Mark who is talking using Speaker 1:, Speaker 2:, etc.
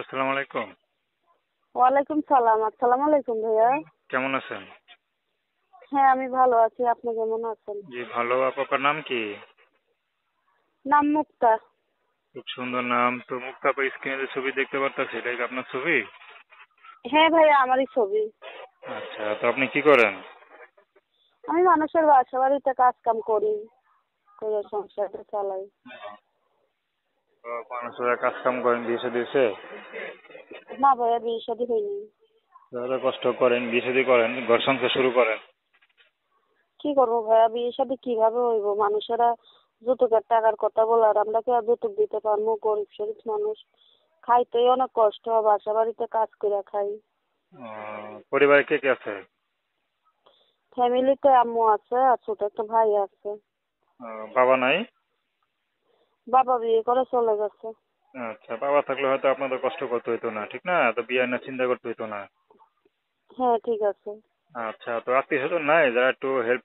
Speaker 1: আসসালামু আলাইকুম।
Speaker 2: ওয়ালাইকুম সালাম। আসসালামু আলাইকুম ভাইয়া।
Speaker 1: কেমন আছেন?
Speaker 2: হ্যাঁ, আমি ভালো আছি। আপনি কেমন আছেন?
Speaker 1: জি ভালো। আপনার নাম কি?
Speaker 2: নাম মুক্তা।
Speaker 1: খুব সুন্দর নাম। তো মুক্তা আপা, স্ক্রিনে যে ছবি দেখতে পারতেছি এটা কি আপনার ছবি?
Speaker 2: হ্যাঁ ভাইয়া, আমারই ছবি।
Speaker 1: আচ্ছা, তো আপনি কি করেন?
Speaker 2: আমি মানুষের বাসা বাড়িতে কাজ কাম করি, করে সংসারটা চালাই।
Speaker 1: তো মানুষেরা কাজ কাম করেন, বিয়ে শাদী হয়েছে?
Speaker 2: না ভাইয়া, বিয়ে শাদী হয়নি।
Speaker 1: যারা কষ্ট করেন, বিয়ে শাদী করেন, ঘর সংসার শুরু করেন।
Speaker 2: কি করবো ভাইয়া, বিয়ে শাদী কিভাবে হইব? মানুষেরা যৌতুকের টাকার কথা বলে, আর আমরা কি আর যৌতুক দিতে পারবো? গরিব শরীফ মানুষ, খাইতেই অনেক কষ্ট, বাসা বাড়িতে কাজ করে খাই।
Speaker 1: পরিবারে কে কে আছে?
Speaker 2: ফ্যামিলিতে আম্মু আছে আর ছোট একটা ভাই আছে।
Speaker 1: বাবা নাই?
Speaker 2: বাবা বিয়ে করে চলে গেছে।
Speaker 1: আচ্ছা, বাবা থাকলে হয়তো আপনাদের কষ্ট করতে হইতো না, ঠিক না? তো বিয়ে না চিন্তা করতে হইতো না।
Speaker 2: হ্যাঁ ঠিক আছে।
Speaker 1: আচ্ছা, তো আত্মীয় স্বজন নাই যারা একটু হেল্প